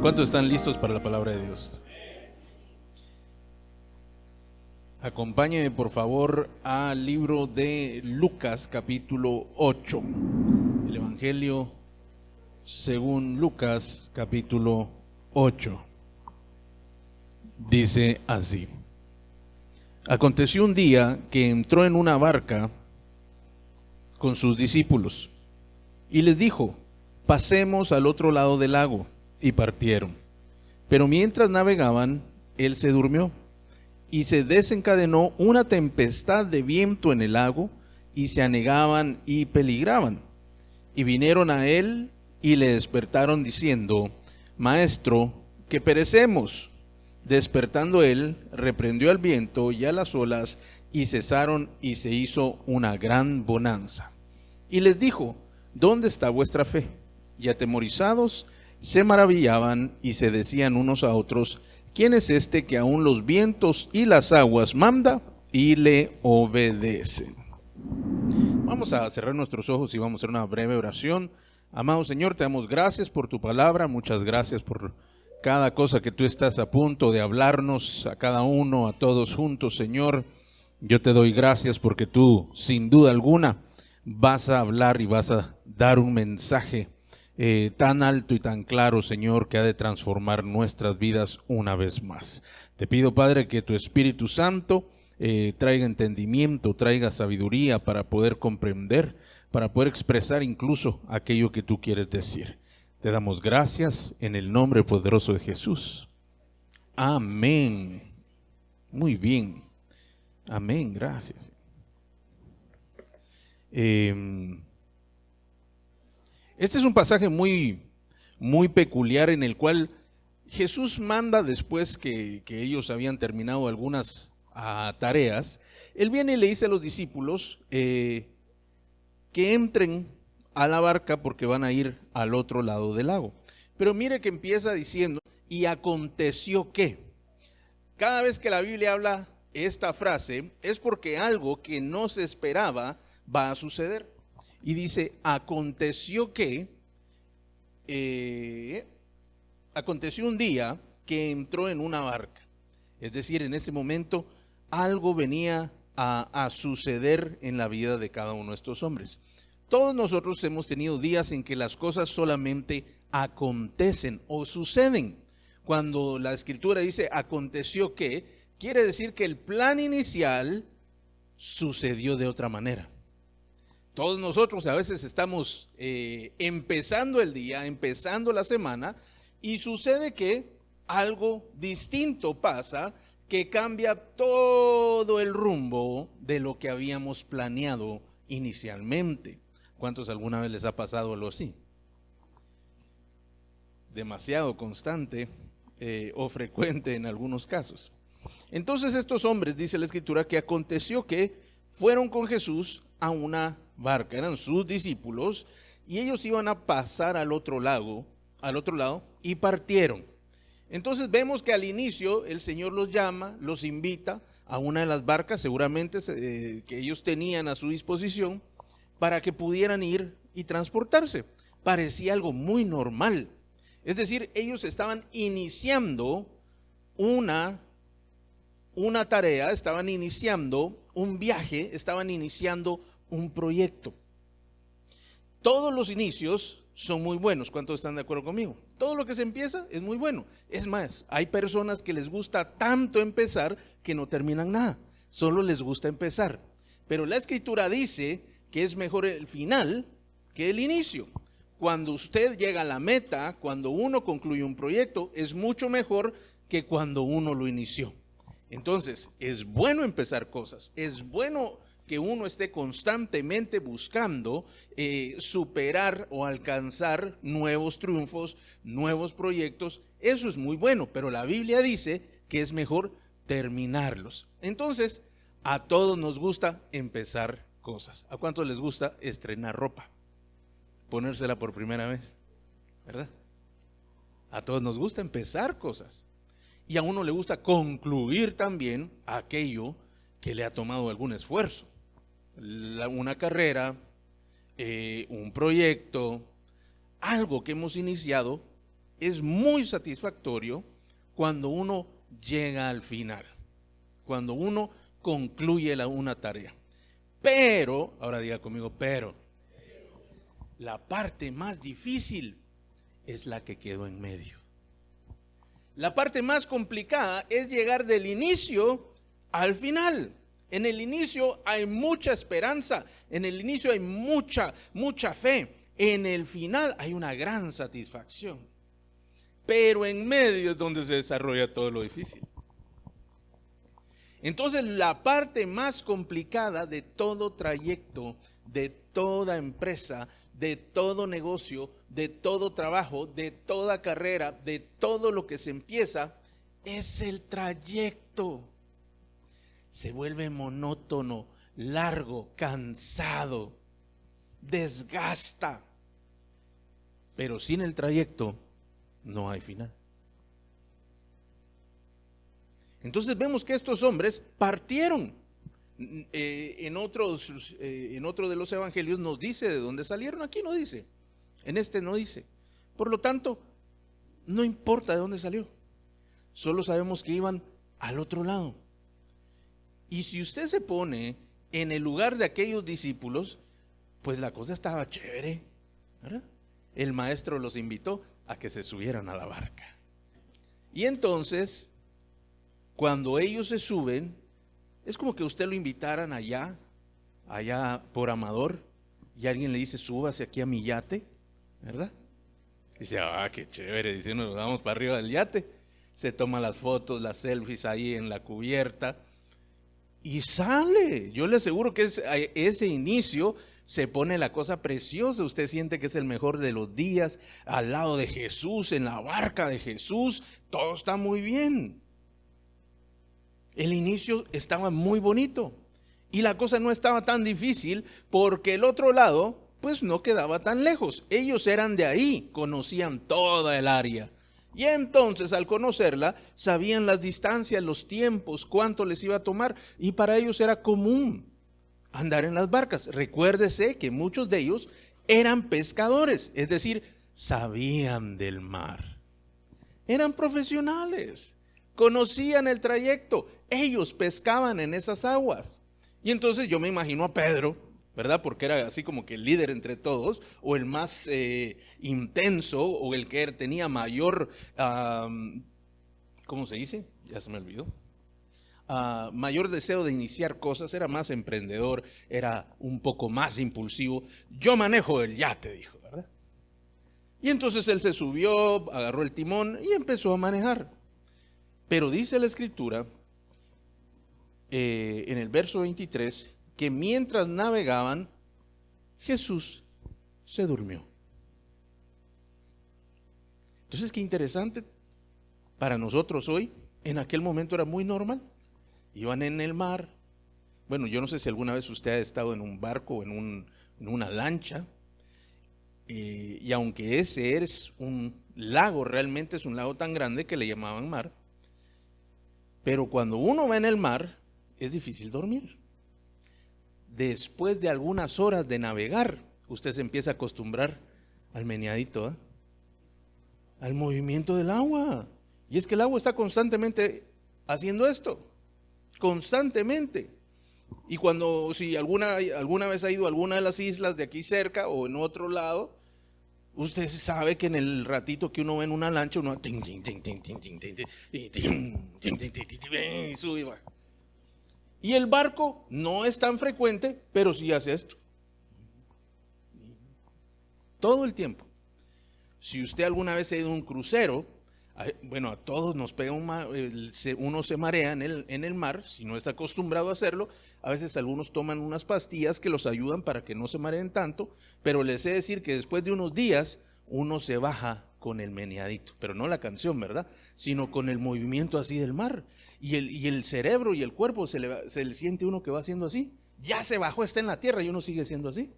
¿Cuántos están listos para la palabra de Dios? Acompáñenme por favor al libro de Lucas capítulo 8. El Evangelio según Lucas capítulo 8. Dice así: Aconteció un día que entró en una barca con sus discípulos y les dijo: pasemos al otro lado del lago. Y partieron. Pero mientras navegaban, él se durmió, y se desencadenó una tempestad de viento en el lago, y se anegaban y peligraban. Y vinieron a él y le despertaron diciendo: Maestro, que perecemos. Despertando él, reprendió al viento y a las olas, y cesaron, y se hizo una gran bonanza. Y les dijo: ¿dónde está vuestra fe? Y atemorizados se maravillaban y se decían unos a otros: ¿quién es este que aún los vientos y las aguas manda y le obedecen? Vamos a cerrar nuestros ojos y vamos a hacer una breve oración. Amado Señor, te damos gracias por tu palabra, muchas gracias por cada cosa que tú estás a punto de hablarnos, a cada uno, a todos juntos, Señor. Yo te doy gracias porque tú, sin duda alguna, vas a hablar y vas a dar un mensaje tan alto y tan claro, Señor, que ha de transformar nuestras vidas una vez más. Te pido, Padre, que tu Espíritu Santo traiga entendimiento, traiga sabiduría para poder comprender, para poder expresar incluso aquello que tú quieres decir. Te damos gracias en el nombre poderoso de Jesús. Amén. Muy bien. Amén, gracias. Este es un pasaje muy peculiar en el cual Jesús manda, después que ellos habían terminado algunas tareas, Él viene y le dice a los discípulos que entren a la barca porque van a ir al otro lado del lago. Pero mire que empieza diciendo: y aconteció que. Cada vez que la Biblia habla esta frase es porque algo que no se esperaba va a suceder. Y dice: aconteció que, aconteció un día que entró en una barca. Es decir, en ese momento algo venía a suceder en la vida de cada uno de estos hombres. Todos nosotros hemos tenido días en que las cosas solamente acontecen o suceden. Cuando la Escritura dice aconteció que, quiere decir que el plan inicial sucedió de otra manera. Todos nosotros a veces estamos empezando el día, empezando la semana, y sucede que algo distinto pasa que cambia todo el rumbo de lo que habíamos planeado inicialmente. ¿Cuántos alguna vez les ha pasado algo así? Demasiado constante o frecuente en algunos casos. Entonces estos hombres, dice la Escritura, que aconteció que fueron con Jesús a una barca, eran sus discípulos, y ellos iban a pasar al otro lado, y partieron. Entonces vemos que al inicio el Señor los llama, los invita a una de las barcas, seguramente que ellos tenían a su disposición, para que pudieran ir y transportarse. Parecía algo muy normal. Es decir, ellos estaban iniciando una tarea, estaban iniciando un viaje, estaban iniciando un proyecto. Todos los inicios son muy buenos. ¿Cuántos están de acuerdo conmigo? Todo lo que se empieza es muy bueno. Es más, hay personas que les gusta tanto empezar que no terminan nada. Solo les gusta empezar. Pero la Escritura dice que es mejor el final que el inicio. Cuando usted llega a la meta, cuando uno concluye un proyecto, es mucho mejor que cuando uno lo inició. Entonces, es bueno empezar cosas, es bueno que uno esté constantemente buscando superar o alcanzar nuevos triunfos, nuevos proyectos. Eso es muy bueno, pero la Biblia dice que es mejor terminarlos. Entonces, a todos nos gusta empezar cosas. ¿A cuántos les gusta estrenar ropa? Ponérsela por primera vez, ¿verdad? A todos nos gusta empezar cosas. Y a uno le gusta concluir también aquello que le ha tomado algún esfuerzo. Una carrera, un proyecto, algo que hemos iniciado es muy satisfactorio cuando uno llega al final, cuando uno concluye una tarea. Pero, ahora diga conmigo, pero la parte más difícil es la que quedó en medio. La parte más complicada es llegar del inicio al final. En el inicio hay mucha esperanza, en el inicio hay mucha fe, en el final hay una gran satisfacción. Pero en medio es donde se desarrolla todo lo difícil. Entonces, la parte más complicada de todo trayecto, de toda empresa, de todo negocio, de todo trabajo, de toda carrera, de todo lo que se empieza, es el trayecto. Se vuelve monótono, largo, cansado, desgasta. Pero sin el trayecto no hay final. Entonces vemos que estos hombres partieron. En otro de los evangelios nos dice de dónde salieron, aquí no dice, en este no dice. Por lo tanto, no importa de dónde salió, solo sabemos que iban al otro lado. Y si usted se pone en el lugar de aquellos discípulos, pues la cosa estaba chévere, ¿verdad? El maestro los invitó a que se subieran a la barca. Y entonces, cuando ellos se suben, es como que usted lo invitaran allá por Amador, y alguien le dice, súbase aquí a mi yate, ¿verdad? Dice, qué chévere, dice, nos vamos para arriba del yate. Se toma las fotos, las selfies ahí en la cubierta, y sale. Yo le aseguro que ese inicio se pone la cosa preciosa. Usted siente que es el mejor de los días, al lado de Jesús, en la barca de Jesús, todo está muy bien. El inicio estaba muy bonito y la cosa no estaba tan difícil porque el otro lado pues no quedaba tan lejos. Ellos eran de ahí, conocían toda el área. Y entonces al conocerla sabían las distancias, los tiempos, cuánto les iba a tomar, y para ellos era común andar en las barcas. Recuérdese que muchos de ellos eran pescadores, es decir, sabían del mar. Eran profesionales, conocían el trayecto, ellos pescaban en esas aguas. Y entonces yo me imagino a Pedro, ¿verdad? Porque era así como que el líder entre todos, o el más intenso, o el que tenía mayor, ¿cómo se dice? Ya se me olvidó. Mayor deseo de iniciar cosas, era más emprendedor, era un poco más impulsivo. Yo manejo el yate, dijo, ¿verdad? Y entonces él se subió, agarró el timón y empezó a manejar. Pero dice la escritura, en el verso 23, que mientras navegaban, Jesús se durmió. Entonces, qué interesante para nosotros hoy. En aquel momento era muy normal. Iban en el mar. Bueno, yo no sé si alguna vez usted ha estado en un barco o en una lancha. Y aunque ese es un lago, realmente es un lago tan grande que le llamaban mar. Pero cuando uno va en el mar, es difícil dormir. Después de algunas horas de navegar, usted se empieza a acostumbrar al meneadito, al movimiento del agua. Y es que el agua está constantemente haciendo esto, constantemente. Y si alguna vez ha ido a alguna de las islas de aquí cerca o en otro lado, usted sabe que en el ratito que uno va en una lancha, uno sube y va. Y el barco no es tan frecuente, pero sí hace esto. Todo el tiempo. Si usted alguna vez ha ido a un crucero, bueno, a todos nos pega uno se marea en el mar, si no está acostumbrado a hacerlo. A veces algunos toman unas pastillas que los ayudan para que no se mareen tanto, pero les he de decir que después de unos días uno se baja con el meneadito, pero no la canción, ¿verdad? Sino con el movimiento así del mar. Y el cerebro y el cuerpo se le siente uno que va haciendo así. Ya se bajó, está en la tierra y uno sigue siendo así.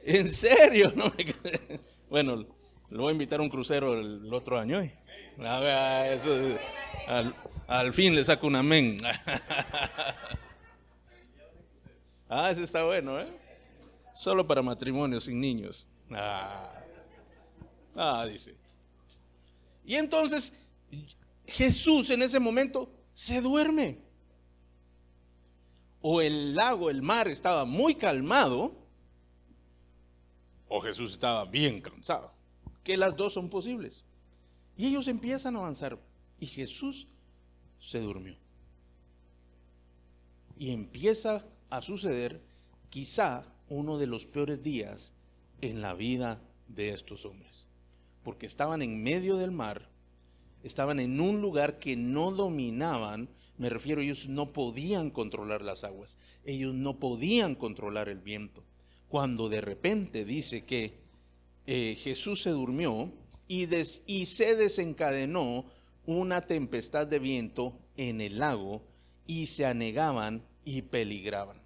¿En serio? ¿No? Bueno, lo voy a invitar a un crucero el otro año. Eso, al fin le saco un amén. Ese está bueno, ¿eh? Solo para matrimonios sin niños. Dice. Y entonces Jesús en ese momento se duerme. O el lago, el mar estaba muy calmado, o Jesús estaba bien cansado. Que las dos son posibles. Y ellos empiezan a avanzar. Y Jesús se durmió. Y empieza a suceder quizá uno de los peores días en la vida de estos hombres. Porque estaban en medio del mar, estaban en un lugar que no dominaban. Me refiero, ellos no podían controlar las aguas, ellos no podían controlar el viento. Cuando de repente dice que Jesús se durmió y se desencadenó una tempestad de viento en el lago y se anegaban y peligraban.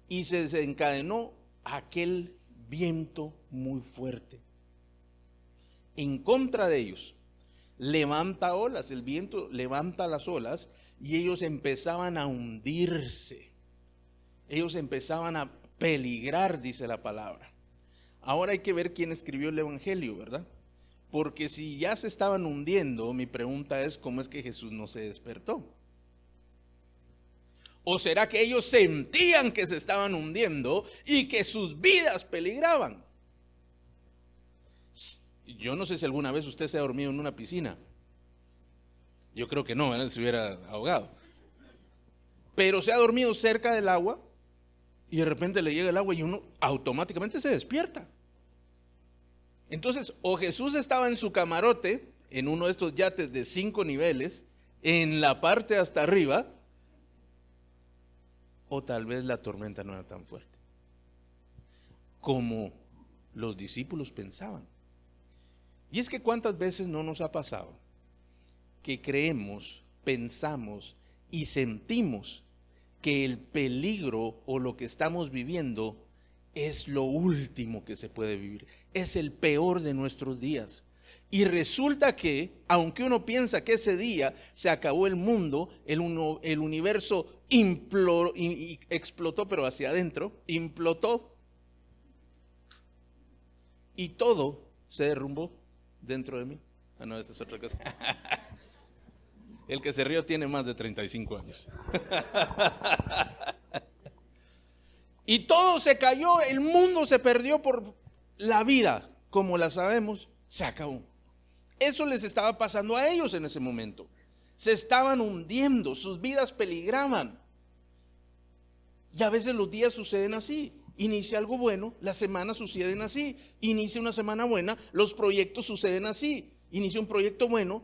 Y se desencadenó aquel viento muy fuerte en contra de ellos. Levanta olas, el viento levanta las olas y ellos empezaban a hundirse. Ellos empezaban a peligrar, dice la palabra. Ahora hay que ver quién escribió el Evangelio, ¿verdad? Porque si ya se estaban hundiendo, mi pregunta es, ¿cómo es que Jesús no se despertó? ¿O será que ellos sentían que se estaban hundiendo y que sus vidas peligraban? Yo no sé si alguna vez usted se ha dormido en una piscina. Yo creo que no, ¿verdad? Se hubiera ahogado. Pero se ha dormido cerca del agua y de repente le llega el agua y uno automáticamente se despierta. Entonces, o Jesús estaba en su camarote, en uno de estos yates de 5 niveles, en la parte hasta arriba, o tal vez la tormenta no era tan fuerte como los discípulos pensaban. Y es que cuántas veces no nos ha pasado que creemos, pensamos y sentimos que el peligro o lo que estamos viviendo es lo último que se puede vivir, es el peor de nuestros días. Y resulta que, aunque uno piensa que ese día se acabó el mundo, el universo explotó, pero hacia adentro, implotó, y todo se derrumbó dentro de mí. No, esa es otra cosa. El que se rió tiene más de 35 años. Y todo se cayó, el mundo se perdió, por la vida, como la sabemos, se acabó. Eso les estaba pasando a ellos en ese momento. Se estaban hundiendo, sus vidas peligraban. Y a veces los días suceden así. Inicia algo bueno, las semanas suceden así. Inicia una semana buena, los proyectos suceden así. Inicia un proyecto bueno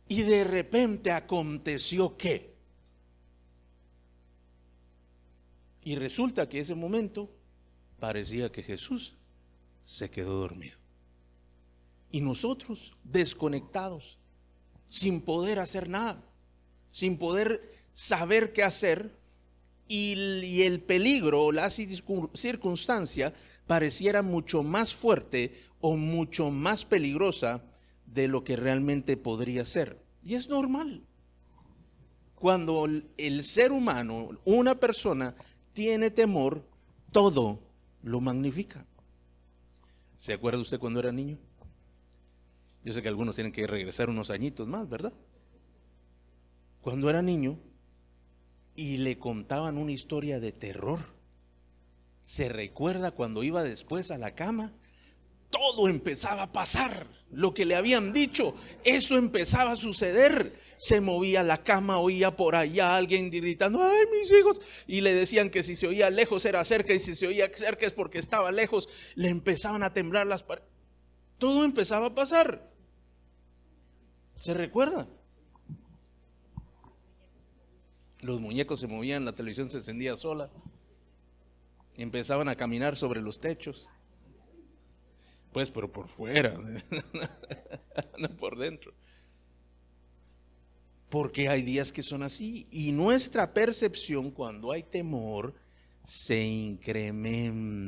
y de repente aconteció ¿qué? Y resulta que ese momento parecía que Jesús se quedó dormido. Y nosotros desconectados, sin poder hacer nada, sin poder saber qué hacer, y el peligro o la circunstancia pareciera mucho más fuerte o mucho más peligrosa de lo que realmente podría ser. Y es normal. Cuando el ser humano, una persona, tiene temor, todo lo magnifica. ¿Se acuerda usted cuando era niño? Yo sé que algunos tienen que regresar unos añitos más, ¿verdad? Cuando era niño y le contaban una historia de terror, ¿se recuerda cuando iba después a la cama? Todo empezaba a pasar, lo que le habían dicho, eso empezaba a suceder. Se movía la cama, oía por allá a alguien gritando, ¡ay, mis hijos! Y le decían que si se oía lejos era cerca, y si se oía cerca es porque estaba lejos. Le empezaban a temblar las paredes. Todo empezaba a pasar. ¿Se recuerda? Los muñecos se movían, la televisión se encendía sola. Empezaban a caminar sobre los techos. Pues, pero por fuera, no por dentro. Porque hay días que son así. Y nuestra percepción cuando hay temor se incrementa.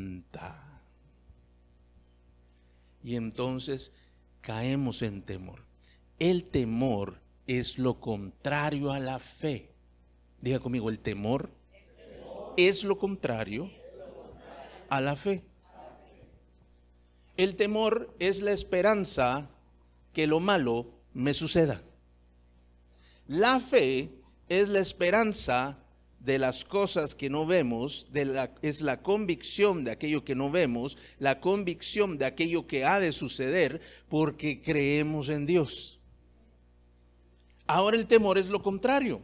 Y entonces caemos en temor. El temor es lo contrario a la fe. Diga conmigo, el temor es lo contrario a la fe. El temor es la esperanza que lo malo me suceda. La fe es la esperanza de las cosas que no vemos, es la convicción de aquello que no vemos, la convicción de aquello que ha de suceder porque creemos en Dios. Ahora el temor es lo contrario,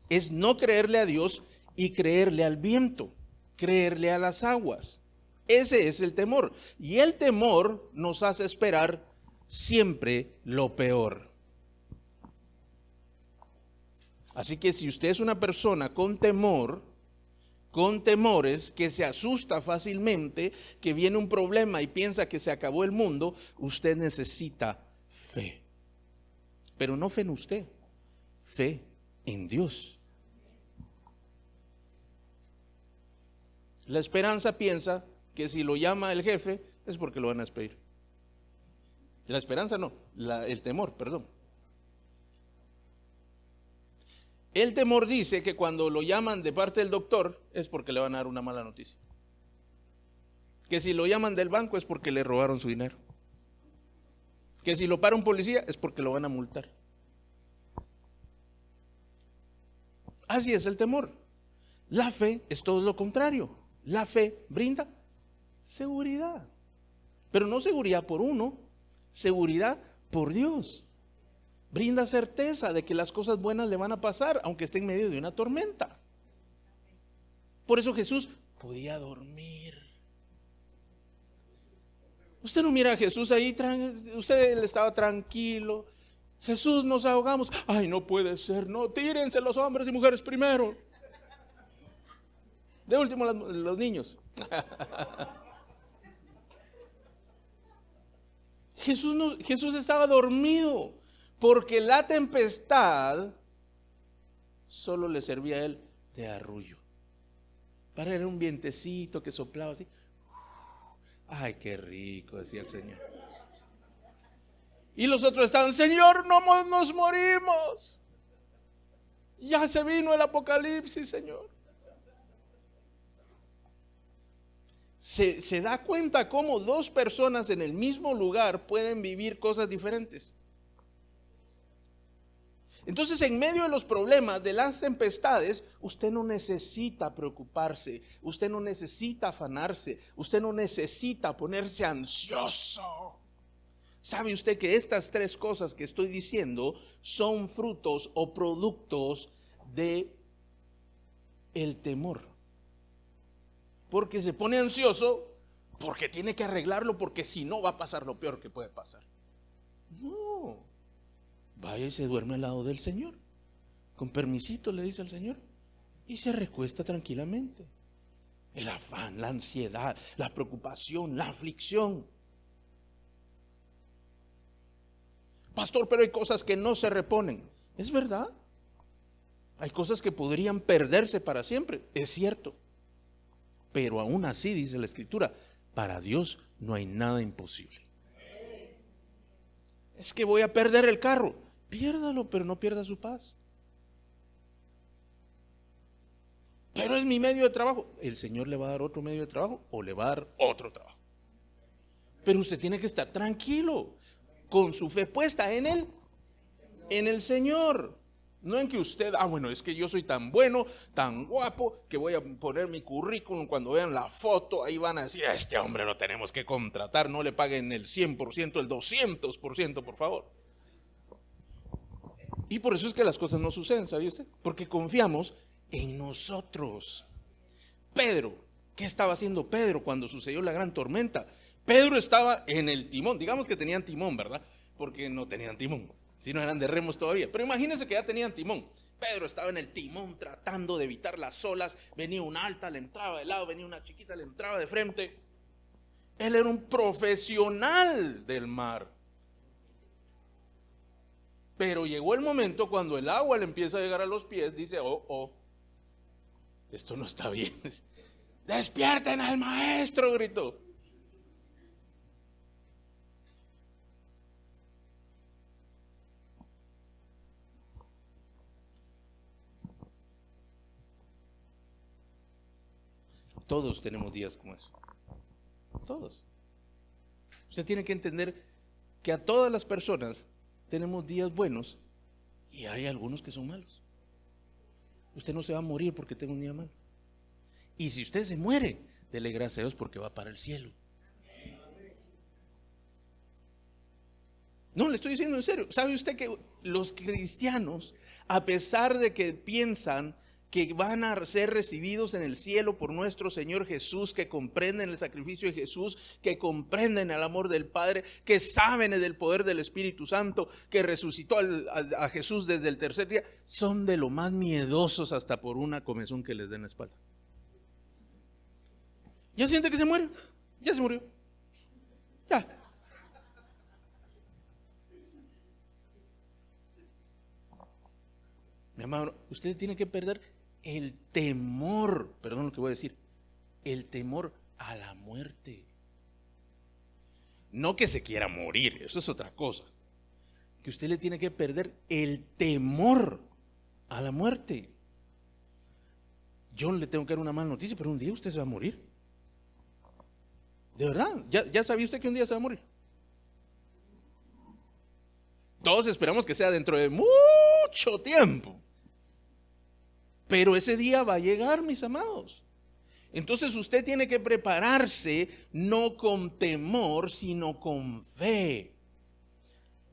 es no creerle a Dios y creerle al viento, creerle a las aguas. Ese es el temor. Y el temor nos hace esperar siempre lo peor. Así que si usted es una persona con temor, con temores, que se asusta fácilmente, que viene un problema y piensa que se acabó el mundo, usted necesita fe. Pero no fe en usted, fe en Dios. La esperanza piensa que si lo llama el jefe es porque lo van a despedir. La esperanza no, el temor, perdón. El temor dice que cuando lo llaman de parte del doctor es porque le van a dar una mala noticia. Que si lo llaman del banco es porque le robaron su dinero. Que si lo para un policía es porque lo van a multar. Así es el temor. La fe es todo lo contrario. La fe brinda seguridad. Pero no seguridad por uno, seguridad por Dios. Brinda certeza de que las cosas buenas le van a pasar, aunque esté en medio de una tormenta. Por eso Jesús podía dormir. Usted no mira a Jesús ahí, usted estaba tranquilo. Jesús, nos ahogamos. Ay, no puede ser, no, tírense los hombres y mujeres primero. De último los niños. Jesús estaba dormido. Porque la tempestad solo le servía a él de arrullo. Para era un vientecito que soplaba así. Ay, qué rico, decía el Señor. Y los otros estaban, Señor, no nos morimos. Ya se vino el apocalipsis, Señor. Se da cuenta cómo dos personas en el mismo lugar pueden vivir cosas diferentes. Entonces, en medio de los problemas, de las tempestades, usted no necesita preocuparse, usted no necesita afanarse, usted no necesita ponerse ansioso. ¿Sabe usted que estas tres cosas que estoy diciendo son frutos o productos de el temor? Porque se pone ansioso porque tiene que arreglarlo, porque si no va a pasar lo peor que puede pasar. No. Vaya y se duerme al lado del Señor. Con permisito le dice al Señor. Y se recuesta tranquilamente. El afán, la ansiedad, la preocupación, la aflicción. Pastor, pero hay cosas que no se reponen. Es verdad. Hay cosas que podrían perderse para siempre. Es cierto. Pero aún así, dice la Escritura, para Dios no hay nada imposible. Es que voy a perder el carro. Piérdalo, pero no pierda su paz. Pero es mi medio de trabajo. El Señor le va a dar otro medio de trabajo o le va a dar otro trabajo. Pero usted tiene que estar tranquilo, con su fe puesta en el Señor. No en que usted, bueno, es que yo soy tan bueno, tan guapo, que voy a poner mi currículum, cuando vean la foto, ahí van a decir, a este hombre lo tenemos que contratar, no le paguen el 100%, el 200%, por favor. Y por eso es que las cosas no suceden, ¿sabe usted? Porque confiamos en nosotros. Pedro, ¿qué estaba haciendo Pedro cuando sucedió la gran tormenta? Pedro estaba en el timón, digamos que tenían timón, ¿verdad? Porque no tenían timón, si no eran de remos todavía. Pero imagínense que ya tenían timón. Pedro estaba en el timón tratando de evitar las olas. Venía una alta, le entraba de lado, venía una chiquita, le entraba de frente. Él era un profesional del mar. Pero llegó el momento cuando el agua le empieza a llegar a los pies, dice, esto no está bien. Despierten al maestro, gritó. Todos tenemos días como eso. Todos. Usted tiene que entender que a todas las personas tenemos días buenos y hay algunos que son malos. Usted no se va a morir porque tenga un día malo. Y si usted se muere, dele gracias a Dios porque va para el cielo. No, le estoy diciendo en serio. ¿Sabe usted que los cristianos, a pesar de que piensan que van a ser recibidos en el cielo por nuestro Señor Jesús, que comprenden el sacrificio de Jesús, que comprenden el amor del Padre, que saben del poder del Espíritu Santo, que resucitó a Jesús desde el tercer día, son de lo más miedosos hasta por una comezón que les den la espalda? ¿Ya siente que se muere? Ya se murió. Ya. Mi amado, usted tiene que perder el temor, perdón lo que voy a decir, el temor a la muerte. No que se quiera morir, eso es otra cosa. Que usted le tiene que perder el temor a la muerte. Yo le tengo que dar una mala noticia, pero un día usted se va a morir. De verdad, ya sabía usted que un día se va a morir. Todos esperamos que sea dentro de mucho tiempo. Pero ese día va a llegar, mis amados. Entonces usted tiene que prepararse no con temor, sino con fe.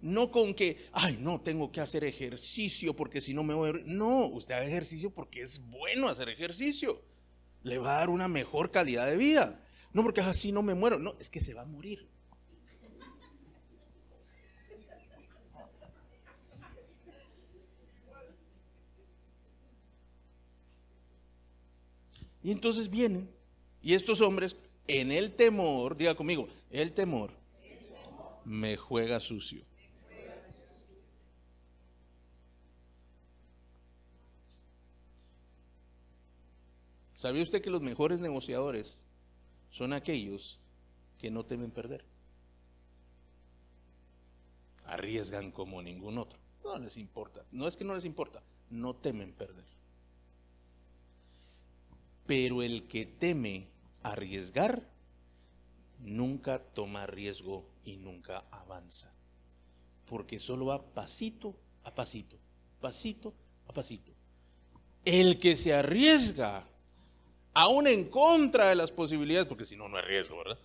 No con que, ay, no, tengo que hacer ejercicio porque si no me voy a... No, usted haga ejercicio porque es bueno hacer ejercicio. Le va a dar una mejor calidad de vida. No porque así no me muero. No, es que se va a morir. Y entonces vienen, y estos hombres, en el temor, diga conmigo, el temor me juega sucio. ¿Sabía usted que los mejores negociadores son aquellos que no temen perder? Arriesgan como ningún otro. No les importa, no es que no les importa, no temen perder. Pero el que teme arriesgar, nunca toma riesgo y nunca avanza. Porque solo va pasito a pasito, pasito a pasito. El que se arriesga, aún en contra de las posibilidades, porque si no, no es riesgo, ¿verdad?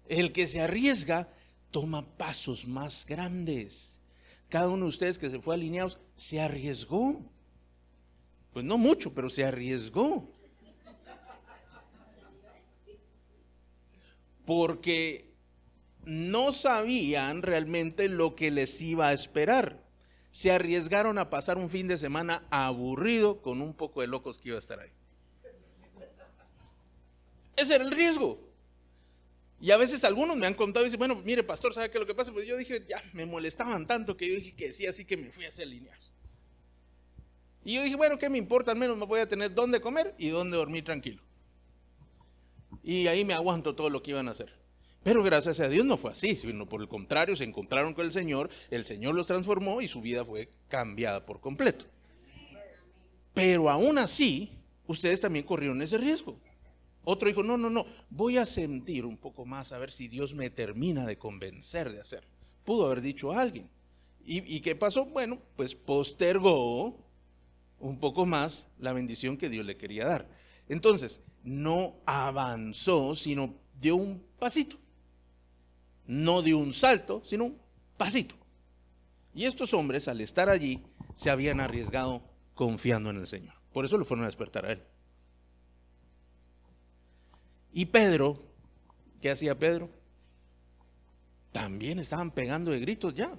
El que se arriesga, toma pasos más grandes. Cada uno de ustedes que se fue alineados, se arriesgó. Pues no mucho, pero se arriesgó. Porque no sabían realmente lo que les iba a esperar. Se arriesgaron a pasar un fin de semana aburrido con un poco de locos que iba a estar ahí. Ese era el riesgo. Y a veces algunos me han contado y dicen, bueno, mire pastor, ¿sabe qué es lo que pasa? Pues yo dije, ya, me molestaban tanto que yo dije que sí, así que me fui a hacer alineados. Y yo dije, bueno, ¿qué me importa? Al menos me voy a tener dónde comer y dónde dormir tranquilo. Y ahí me aguanto todo lo que iban a hacer. Pero gracias a Dios no fue así, sino por el contrario, se encontraron con el Señor los transformó y su vida fue cambiada por completo. Pero aún así, ustedes también corrieron ese riesgo. Otro dijo, no, voy a sentir un poco más a ver si Dios me termina de convencer de hacer. Pudo haber dicho a alguien. ¿Y qué pasó? Bueno, pues postergó un poco más la bendición que Dios le quería dar. Entonces, no avanzó, sino dio un pasito. No dio un salto, sino un pasito. Y estos hombres, al estar allí, se habían arriesgado confiando en el Señor. Por eso lo fueron a despertar a él. Y Pedro, ¿qué hacía Pedro? También estaban pegando de gritos ya.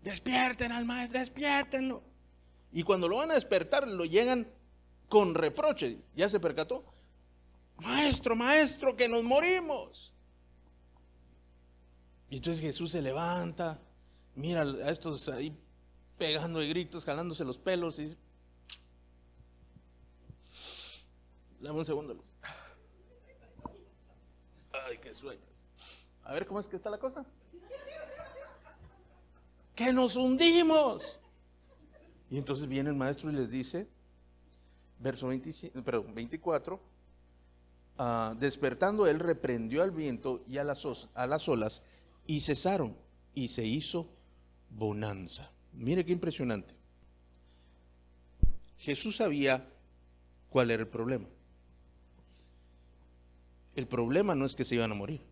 Despierten al maestro, despiértenlo. Y cuando lo van a despertar, lo llegan con reproche. ¿Ya se percató? Maestro, que nos morimos. Y entonces Jesús se levanta, mira a estos ahí pegando de gritos, jalándose los pelos y dice, dame un segundo. Ay, qué sueño. A ver cómo es que está la cosa. Que nos hundimos. Y entonces viene el maestro y les dice, verso 24, despertando él, reprendió al viento y a las olas, y cesaron, y se hizo bonanza. Mire qué impresionante. Jesús sabía cuál era el problema. El problema no es que se iban a morir.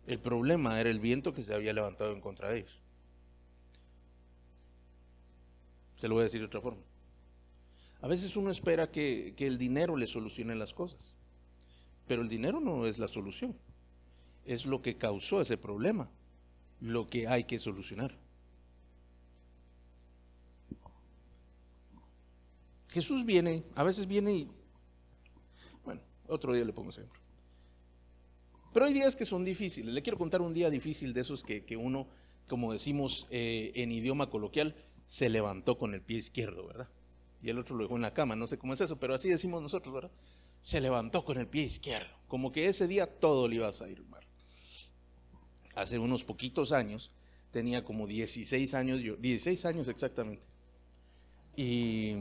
El problema era el viento que se había levantado en contra de ellos. Se lo voy a decir de otra forma. A veces uno espera que el dinero le solucione las cosas, pero el dinero no es la solución. Es lo que causó ese problema, lo que hay que solucionar. Jesús viene, a veces viene y, bueno, otro día le pongo ese ejemplo. Pero hay días que son difíciles. Le quiero contar un día difícil de esos que uno, como decimos en idioma coloquial, se levantó con el pie izquierdo, ¿verdad? Y el otro lo dejó en la cama, no sé cómo es eso, pero así decimos nosotros, ¿verdad? Se levantó con el pie izquierdo, como que ese día todo le iba a salir mal. Hace unos poquitos años, tenía como 16 años, 16 años exactamente. Y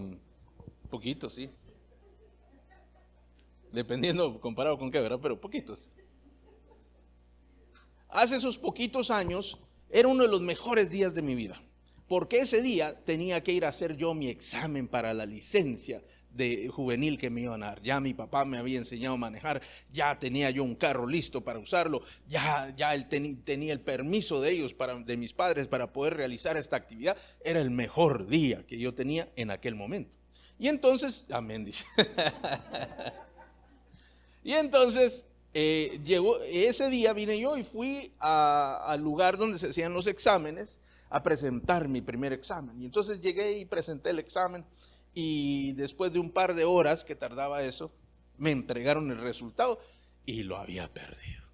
poquitos, sí. Dependiendo, comparado con qué, ¿verdad? Pero poquitos. Hace esos poquitos años, era uno de los mejores días de mi vida. Porque ese día tenía que ir a hacer yo mi examen para la licencia de juvenil que me iban a dar. Ya mi papá me había enseñado a manejar, ya tenía yo un carro listo para usarlo, ya él tenía el permiso de ellos, de mis padres, para poder realizar esta actividad. Era el mejor día que yo tenía en aquel momento. Y entonces, amén, dice. Y entonces, llegó ese día, vine yo y fui al lugar donde se hacían los exámenes a presentar mi primer examen. Y entonces llegué y presenté el examen, y después de un par de horas que tardaba eso, me entregaron el resultado y lo había perdido.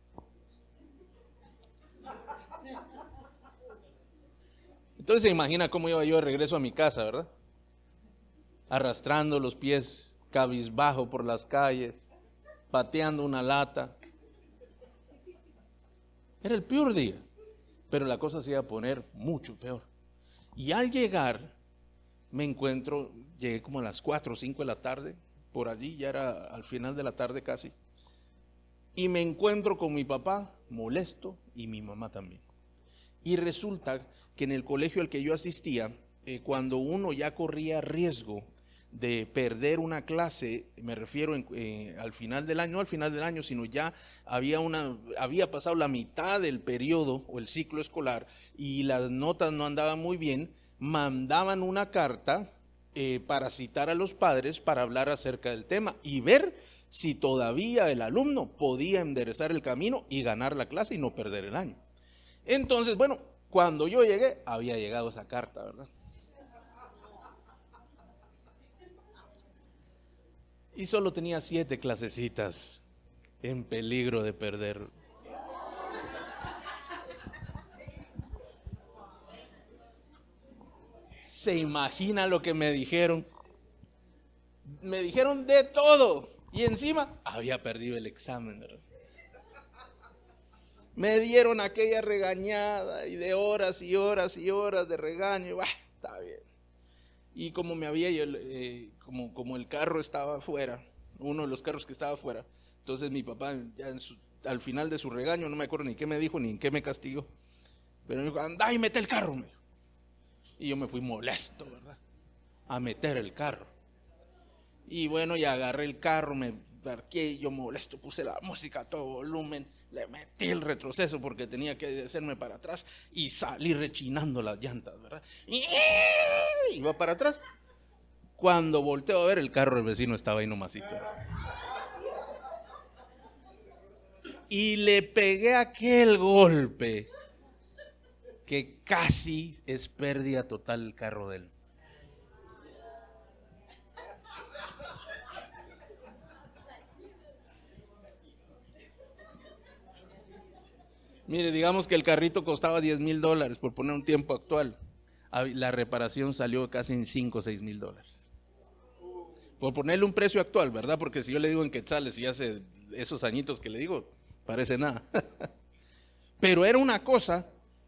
Entonces se imagina cómo iba yo de regreso a mi casa, ¿verdad? Arrastrando los pies, cabizbajo por las calles, pateando una lata. Era el peor día. Pero la cosa se iba a poner mucho peor. Y al llegar, llegué como a las 4 o 5 de la tarde, por allí, ya era al final de la tarde casi. Y me encuentro con mi papá molesto y mi mamá también. Y resulta que en el colegio al que yo asistía, cuando uno ya corría riesgo de perder una clase, me refiero al final del año, no al final del año, sino ya había pasado la mitad del periodo o el ciclo escolar y las notas no andaban muy bien, mandaban una carta para citar a los padres para hablar acerca del tema y ver si todavía el alumno podía enderezar el camino y ganar la clase y no perder el año. Entonces, bueno, cuando yo llegué, había llegado esa carta, ¿verdad? Y solo tenía 7 clasecitas en peligro de perder. ¿Se imagina lo que me dijeron? Me dijeron de todo. Y encima había perdido el examen, ¿verdad? Me dieron aquella regañada y de horas y horas y horas de regaño. Bah, está bien. Y como como el carro estaba afuera, uno de los carros que estaba afuera, entonces mi papá ya al final de su regaño, no me acuerdo ni qué me dijo ni en qué me castigó, pero me dijo, anda y mete el carro, me dijo. Y yo me fui molesto, ¿verdad? A meter el carro. Y bueno, ya agarré el carro, me parqué, yo molesto, puse la música a todo volumen, le metí el retroceso porque tenía que hacerme para atrás y salí rechinando las llantas, ¿verdad? Y iba para atrás. Cuando volteo a ver, el carro del vecino estaba ahí nomasito. Y le pegué aquel golpe que casi es pérdida total el carro de él. Mire, digamos que el carrito costaba $10,000 por poner un tiempo actual. La reparación salió casi en $5 o $6,000. Por ponerle un precio actual, ¿verdad? Porque si yo le digo en quetzales y hace esos añitos que le digo, parece nada. Pero era una cosa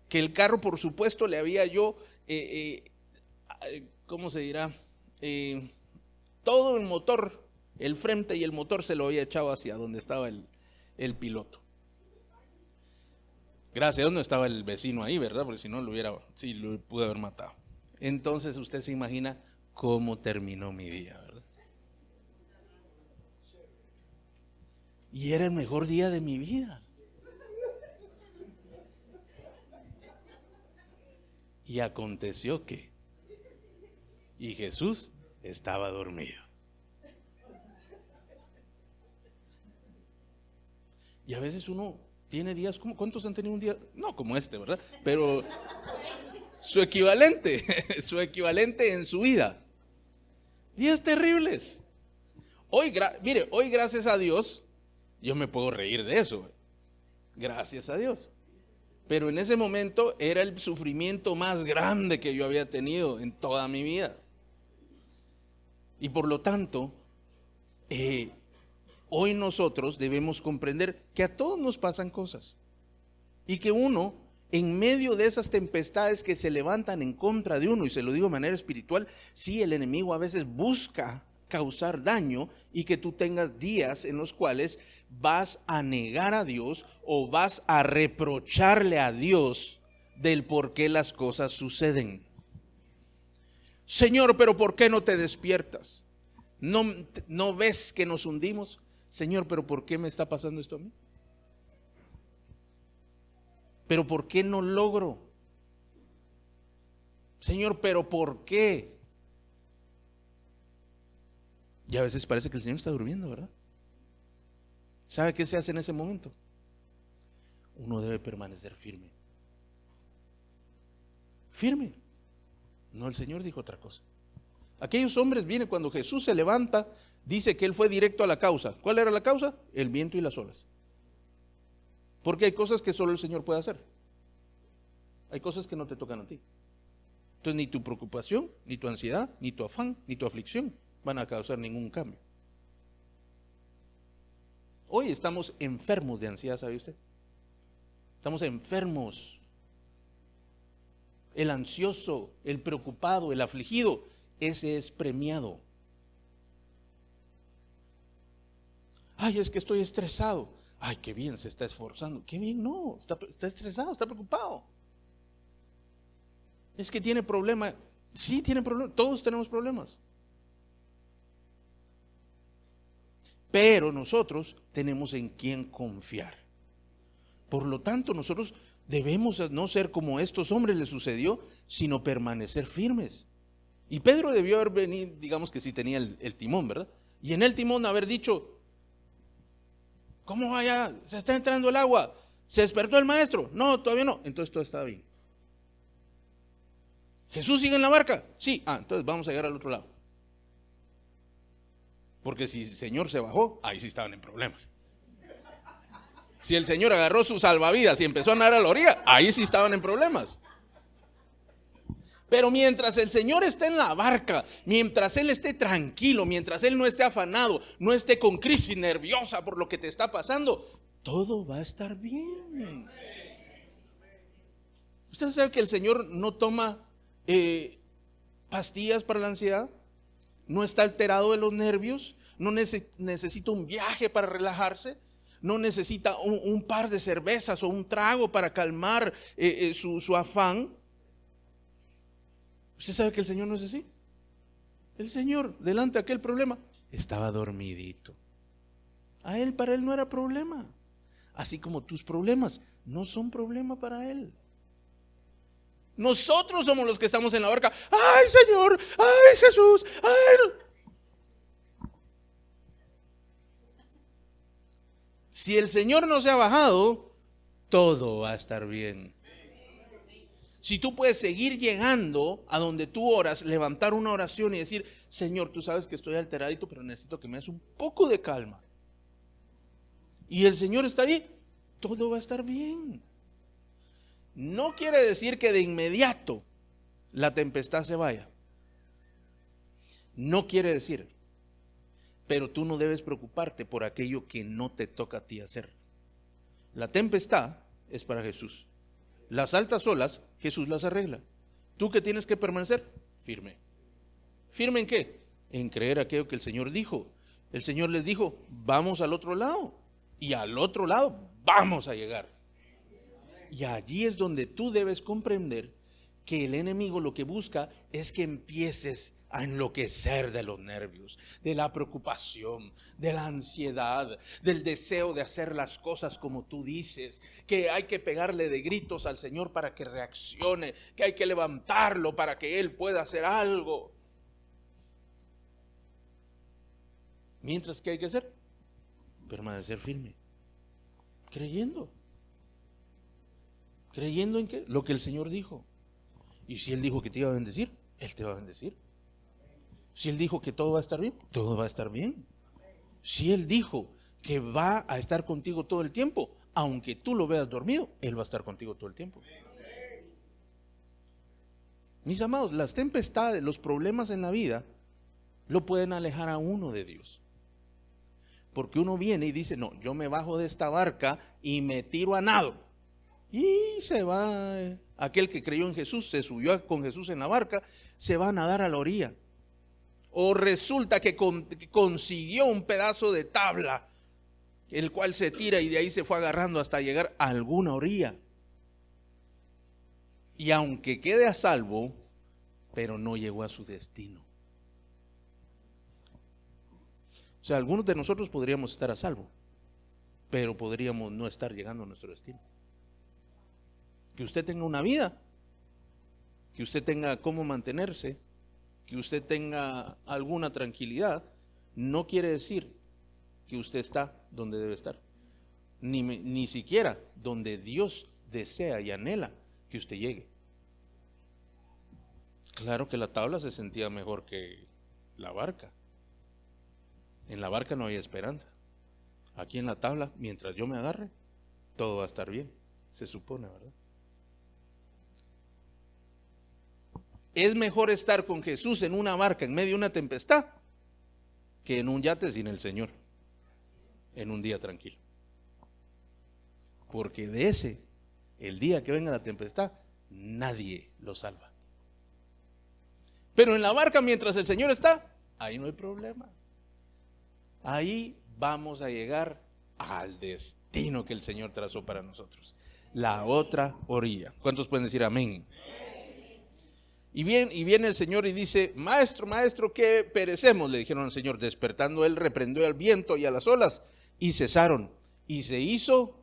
que el carro, por supuesto, le había yo, ¿cómo se dirá? Todo el motor el frente y el motor se lo había echado hacia donde estaba el piloto. Gracias a Dios no estaba el vecino ahí, ¿verdad? Porque si no lo pude haber matado. Entonces usted se imagina cómo terminó mi día, ¿verdad? Y era el mejor día de mi vida. Y aconteció que, y Jesús estaba dormido. Y a veces uno tiene días, ¿cuántos han tenido un día? No como este, ¿verdad? Pero su equivalente en su vida. Días terribles. Hoy gracias a Dios, yo me puedo reír de eso. Gracias a Dios. Pero en ese momento era el sufrimiento más grande que yo había tenido en toda mi vida. Y por lo tanto, hoy nosotros debemos comprender que a todos nos pasan cosas. Y que uno, en medio de esas tempestades que se levantan en contra de uno, y se lo digo de manera espiritual, sí, el enemigo a veces busca causar daño y que tú tengas días en los cuales vas a negar a Dios o vas a reprocharle a Dios del por qué las cosas suceden. Señor, pero ¿por qué no te despiertas? ¿No ves que nos hundimos? Señor, pero ¿por qué me está pasando esto a mí? ¿Pero por qué no logro? Señor, pero ¿por qué? Y a veces parece que el Señor está durmiendo, ¿verdad? ¿Sabe qué se hace en ese momento? Uno debe permanecer firme. Firme. No, el Señor dijo otra cosa. Aquellos hombres vienen cuando Jesús se levanta, dice que Él fue directo a la causa. ¿Cuál era la causa? El viento y las olas. Porque hay cosas que solo el Señor puede hacer. Hay cosas que no te tocan a ti. Entonces ni tu preocupación, ni tu ansiedad, ni tu afán, ni tu aflicción van a causar ningún cambio. Hoy estamos enfermos de ansiedad, ¿sabe usted? Estamos enfermos. El ansioso, el preocupado, el afligido, ese es premiado. Ay, es que estoy estresado. Ay, qué bien, se está esforzando. Qué bien, no, está estresado, está preocupado. Es que tiene problema. Sí, tiene problemas, todos tenemos problemas. Pero nosotros tenemos en quién confiar. Por lo tanto, nosotros debemos no ser como a estos hombres les sucedió, sino permanecer firmes. Y Pedro debió haber venido, digamos que sí tenía el timón, ¿verdad? Y en el timón haber dicho, ¿cómo vaya? Se está entrando el agua. ¿Se despertó el maestro? No, todavía no. Entonces todo está bien. ¿Jesús sigue en la barca? Sí. Entonces vamos a llegar al otro lado. Porque si el Señor se bajó, ahí sí estaban en problemas. Si el Señor agarró sus salvavidas y empezó a nadar a la orilla, ahí sí estaban en problemas. Pero mientras el Señor esté en la barca, mientras Él esté tranquilo, mientras Él no esté afanado, no esté con crisis nerviosa por lo que te está pasando, todo va a estar bien. ¿Usted sabe que el Señor no toma pastillas para la ansiedad? No está alterado de los nervios, no necesita un viaje para relajarse, no necesita un par de cervezas o un trago para calmar su afán. ¿Usted sabe que el Señor no es así? El Señor, delante de aquel problema, estaba dormidito. Para Él no era problema. Así como tus problemas no son problema para Él. Nosotros somos los que estamos en la barca. ¡Ay, Señor! ¡Ay, Jesús! ¡Ay! Si el Señor no se ha bajado, todo va a estar bien. Si tú puedes seguir llegando a donde tú oras, levantar una oración y decir, Señor, tú sabes que estoy alteradito, pero necesito que me des un poco de calma. Y el Señor está ahí, todo va a estar bien. No quiere decir que de inmediato la tempestad se vaya. No quiere decir. Pero tú no debes preocuparte por aquello que no te toca a ti hacer. La tempestad es para Jesús. Las altas olas, Jesús las arregla. ¿Tú qué tienes que permanecer? Firme. ¿Firme en qué? En creer aquello que el Señor dijo. El Señor les dijo, vamos al otro lado. Y al otro lado vamos a llegar. Y allí es donde tú debes comprender que el enemigo lo que busca es que empieces a enloquecer de los nervios, de la preocupación, de la ansiedad, del deseo de hacer las cosas como tú dices, que hay que pegarle de gritos al Señor para que reaccione, que hay que levantarlo para que Él pueda hacer algo. Mientras, ¿qué hay que hacer? Permanecer firme, creyendo en qué, lo que el Señor dijo. Y si Él dijo que te iba a bendecir, Él te va a bendecir. Si Él dijo que todo va a estar bien, todo va a estar bien. Si Él dijo que va a estar contigo todo el tiempo, aunque tú lo veas dormido, Él va a estar contigo todo el tiempo. Mis amados, las tempestades, los problemas en la vida lo pueden alejar a uno de Dios. Porque uno viene y dice, no, yo me bajo de esta barca y me tiro a nado. Y se va, aquel que creyó en Jesús, se subió con Jesús en la barca, se va a nadar a la orilla. O resulta que consiguió un pedazo de tabla, el cual se tira y de ahí se fue agarrando hasta llegar a alguna orilla. Y aunque quede a salvo, pero no llegó a su destino. O sea, algunos de nosotros podríamos estar a salvo, pero podríamos no estar llegando a nuestro destino. Que usted tenga una vida, que usted tenga cómo mantenerse, que usted tenga alguna tranquilidad, no quiere decir que usted está donde debe estar, ni siquiera donde Dios desea y anhela que usted llegue. Claro que la tabla se sentía mejor que la barca. En la barca no había esperanza. Aquí en la tabla, mientras yo me agarre, todo va a estar bien, se supone, ¿verdad? Es mejor estar con Jesús en una barca en medio de una tempestad que en un yate sin el Señor, en un día tranquilo. Porque de ese, el día que venga la tempestad, nadie lo salva. Pero en la barca, mientras el Señor está, ahí no hay problema. Ahí vamos a llegar al destino que el Señor trazó para nosotros, la otra orilla. ¿Cuántos pueden decir amén? Y viene el Señor y dice, maestro, que perecemos, le dijeron al Señor. Despertando él, reprendió al viento y a las olas, y cesaron, y se hizo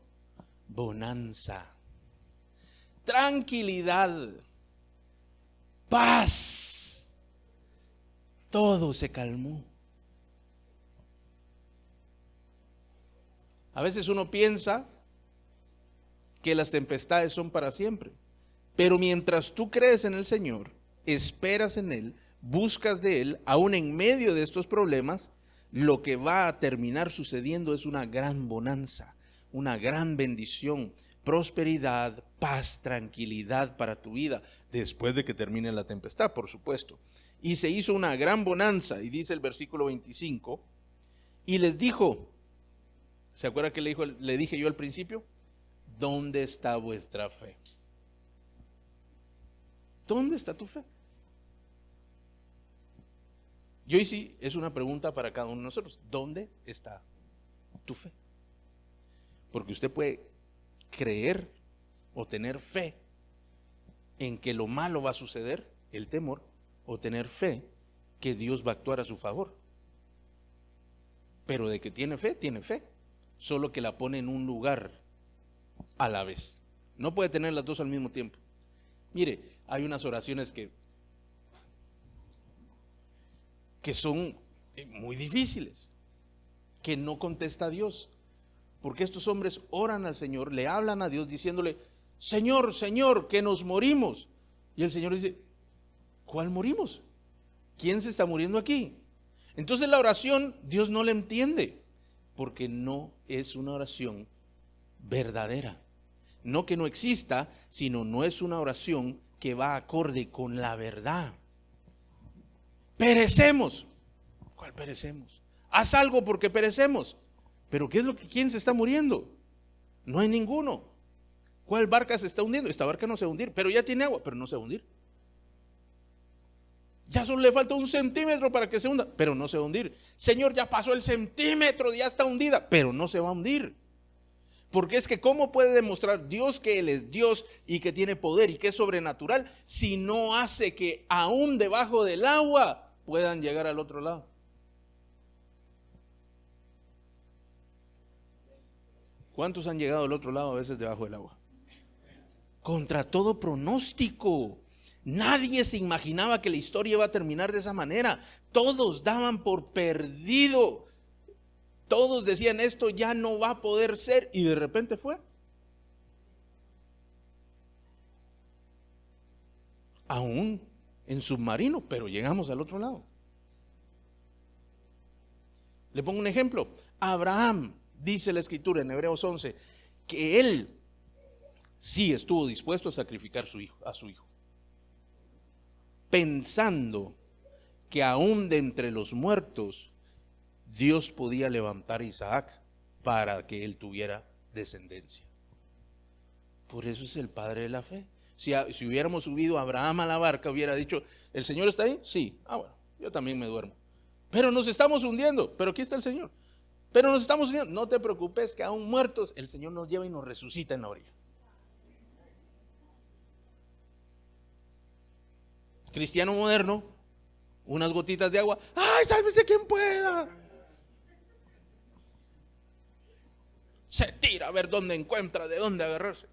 bonanza, tranquilidad, paz, todo se calmó. A veces uno piensa que las tempestades son para siempre, pero mientras tú crees en el Señor, esperas en Él, buscas de Él, aún en medio de estos problemas, lo que va a terminar sucediendo es una gran bonanza, una gran bendición, prosperidad, paz, tranquilidad para tu vida, después de que termine la tempestad, por supuesto. Y se hizo una gran bonanza, y dice el versículo 25, y les dijo, ¿se acuerda que le dije yo al principio? ¿Dónde está vuestra fe? ¿Dónde está tu fe? Y hoy sí es una pregunta para cada uno de nosotros. ¿Dónde está tu fe? Porque usted puede creer o tener fe en que lo malo va a suceder, el temor, o tener fe que Dios va a actuar a su favor. Pero de que tiene fe, solo que la pone en un lugar a la vez. No puede tener las dos al mismo tiempo. Mire, hay unas oraciones que son muy difíciles, que no contesta a Dios, porque estos hombres oran al Señor, le hablan a Dios diciéndole, Señor, que nos morimos. Y el Señor dice, ¿cuál morimos? ¿Quién se está muriendo aquí? Entonces la oración Dios no la entiende, porque no es una oración verdadera. No que no exista, sino no es una oración que va acorde con la verdad. Perecemos. ¿Cuál perecemos? Haz algo porque perecemos. Pero ¿quién se está muriendo? No hay ninguno. ¿Cuál barca se está hundiendo? Esta barca no se va a hundir, pero ya tiene agua, pero no se va a hundir. Ya solo le falta 1 centímetro para que se hunda, pero no se va a hundir. Señor, ya pasó el centímetro, ya está hundida, pero no se va a hundir. Porque es que ¿cómo puede demostrar Dios que Él es Dios y que tiene poder y que es sobrenatural si no hace que aún debajo del agua puedan llegar al otro lado? ¿Cuántos han llegado al otro lado a veces debajo del agua? Contra todo pronóstico. Nadie se imaginaba que la historia iba a terminar de esa manera. Todos daban por perdido. Todos decían, esto ya no va a poder ser, y de repente fue. Aún en submarino, pero llegamos al otro lado. Le pongo un ejemplo. Abraham, dice la Escritura en Hebreos 11, que él sí estuvo dispuesto a sacrificar a su hijo, pensando que aún de entre los muertos Dios podía levantar a Isaac para que él tuviera descendencia. Por eso es el padre de la fe. Si hubiéramos subido a Abraham a la barca, hubiera dicho, ¿el Señor está ahí? Sí. Bueno, yo también me duermo. Pero nos estamos hundiendo. Pero aquí está el Señor. Pero nos estamos hundiendo. No te preocupes, que aún muertos el Señor nos lleva y nos resucita en la orilla. Cristiano moderno, unas gotitas de agua. ¡Ay, sálvese quien pueda! Se tira a ver dónde encuentra, de dónde agarrarse.